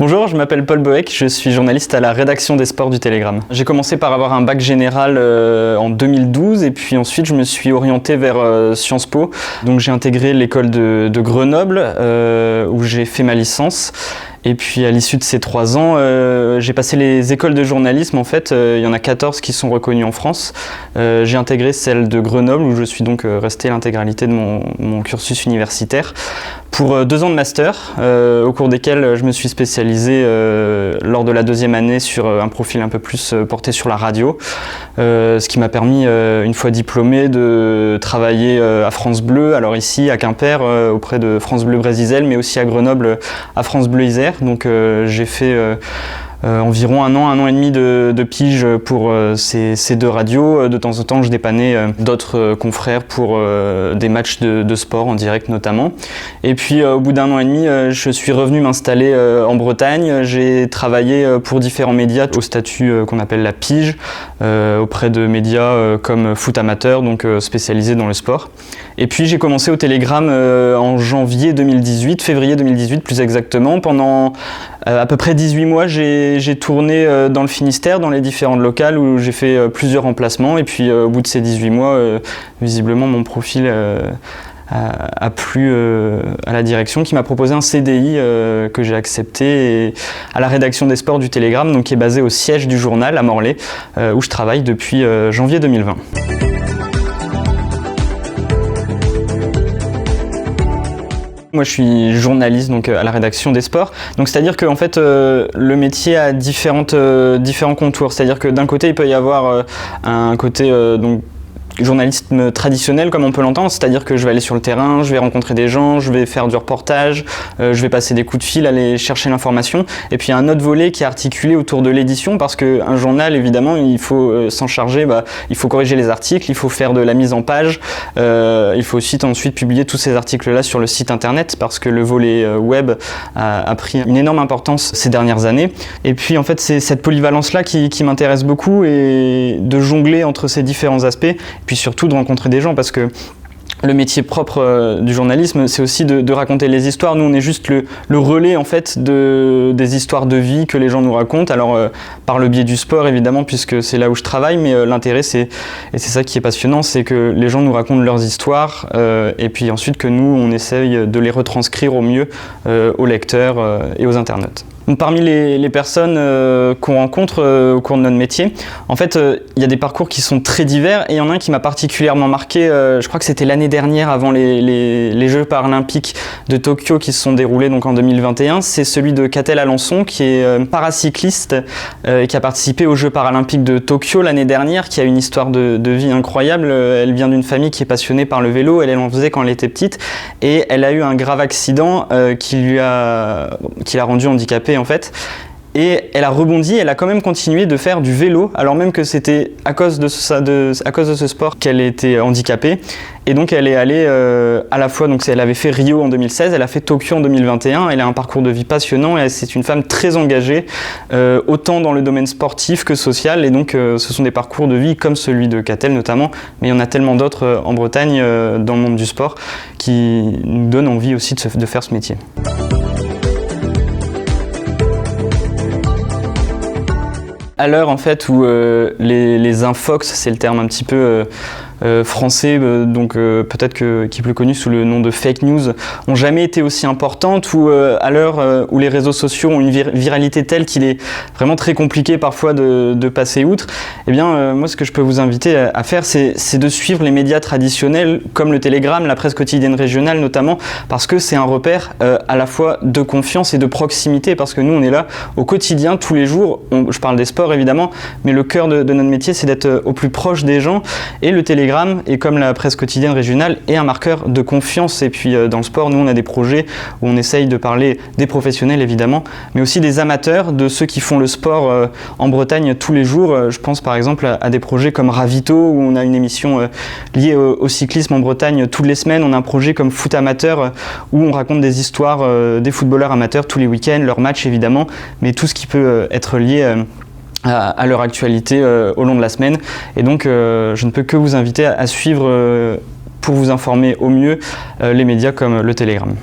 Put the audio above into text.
Bonjour, je m'appelle Paul Boeck, je suis journaliste à la rédaction des sports du Télégramme. J'ai commencé par avoir un bac général en 2012 et puis ensuite je me suis orienté vers Sciences Po. Donc j'ai intégré l'école de Grenoble où j'ai fait ma licence. Et puis à l'issue de ces 3 ans, j'ai passé les écoles de journalisme. En fait, il y en a 14 qui sont reconnues en France. J'ai intégré celle de Grenoble où je suis donc resté l'intégralité de mon cursus universitaire pour 2 ans de master, au cours desquels je me suis spécialisé lors de la 2e année sur un profil un peu plus porté sur la radio, ce qui m'a permis, une fois diplômé, de travailler à France Bleu, alors ici à Quimper auprès de France Bleu Brésil, mais aussi à Grenoble à France Bleu Isère. Donc j'ai fait environ un an et demi de pige pour ces 2 radios. De temps en temps, je dépannais d'autres confrères pour des matchs de sport en direct notamment. Et puis au bout d'1 an et demi, je suis revenu m'installer en Bretagne. J'ai travaillé pour différents médias au statut qu'on appelle la pige, auprès de médias comme Foot Amateur, donc spécialisés dans le sport. Et puis j'ai commencé au Télégramme en février 2018 plus exactement. Pendant à peu près 18 mois, j'ai tourné dans le Finistère, dans les différentes locales où j'ai fait plusieurs remplacements. Et puis au bout de ces 18 mois, visiblement mon profil a plu à la direction qui m'a proposé un CDI que j'ai accepté à la rédaction des sports du Télégramme, donc qui est basée au siège du journal à Morlaix, où je travaille depuis janvier 2020. Moi, je suis journaliste donc à la rédaction des sports. Donc, c'est-à-dire que en fait, le métier a différents contours. C'est-à-dire que d'un côté, il peut y avoir un côté donc journalisme traditionnel comme on peut l'entendre, c'est-à-dire que je vais aller sur le terrain, je vais rencontrer des gens, je vais faire du reportage, je vais passer des coups de fil, aller chercher l'information. Et puis il y a un autre volet qui est articulé autour de l'édition parce qu'un journal, évidemment, il faut s'en charger, il faut corriger les articles, il faut faire de la mise en page, il faut aussi ensuite publier tous ces articles-là sur le site internet parce que le volet web a pris une énorme importance ces dernières années. Et puis en fait, c'est cette polyvalence-là qui m'intéresse beaucoup et de jongler entre ces différents aspects. Puis surtout de rencontrer des gens parce que le métier propre du journalisme, c'est aussi de raconter les histoires. Nous, on est juste le relais en fait des histoires de vie que les gens nous racontent. Alors par le biais du sport évidemment, puisque c'est là où je travaille, mais l'intérêt et c'est ça qui est passionnant, c'est que les gens nous racontent leurs histoires et puis ensuite que nous, on essaye de les retranscrire au mieux aux lecteurs et aux internautes. Donc, parmi les personnes qu'on rencontre au cours de notre métier, en fait, il y a des parcours qui sont très divers et il y en a un qui m'a particulièrement marqué, je crois que c'était l'année dernière avant les Jeux paralympiques de Tokyo qui se sont déroulés donc en 2021, c'est celui de Catel Alençon qui est paracycliste et qui a participé aux Jeux paralympiques de Tokyo l'année dernière, qui a une histoire de vie incroyable. Elle vient d'une famille qui est passionnée par le vélo, elle en faisait quand elle était petite et elle a eu un grave accident qui l'a rendue handicapée en fait. Et elle a rebondi, elle a quand même continué de faire du vélo, alors même que c'était à cause de ce sport qu'elle était handicapée. Et donc elle est allée à la fois, donc elle avait fait Rio en 2016, elle a fait Tokyo en 2021, elle a un parcours de vie passionnant et c'est une femme très engagée, autant dans le domaine sportif que social. Et donc ce sont des parcours de vie comme celui de Catel notamment, mais il y en a tellement d'autres en Bretagne, dans le monde du sport, qui nous donnent envie aussi de faire ce métier. À l'heure en fait où les infox, c'est le terme un petit peu français, donc peut-être qui est plus connu sous le nom de fake news, ont jamais été aussi importantes, ou à l'heure où les réseaux sociaux ont une viralité telle qu'il est vraiment très compliqué parfois de passer outre, eh bien moi ce que je peux vous inviter à faire, c'est de suivre les médias traditionnels comme le Télégramme, la presse quotidienne régionale notamment, parce que c'est un repère à la fois de confiance et de proximité, parce que nous on est là au quotidien, tous les jours, je parle des sports évidemment, mais le cœur de notre métier c'est d'être au plus proche des gens, et le Télégramme, et comme la presse quotidienne régionale, est un marqueur de confiance. Et puis dans le sport, nous on a des projets où on essaye de parler des professionnels évidemment, mais aussi des amateurs, de ceux qui font le sport en Bretagne tous les jours. Je pense par exemple à des projets comme Ravito, où on a une émission liée au cyclisme en Bretagne toutes les semaines. On a un projet comme Foot Amateur, où on raconte des histoires des footballeurs amateurs tous les week-ends, leurs matchs évidemment, mais tout ce qui peut être lié à leur actualité au long de la semaine. Et donc je ne peux que vous inviter à suivre pour vous informer au mieux les médias comme le Télégramme.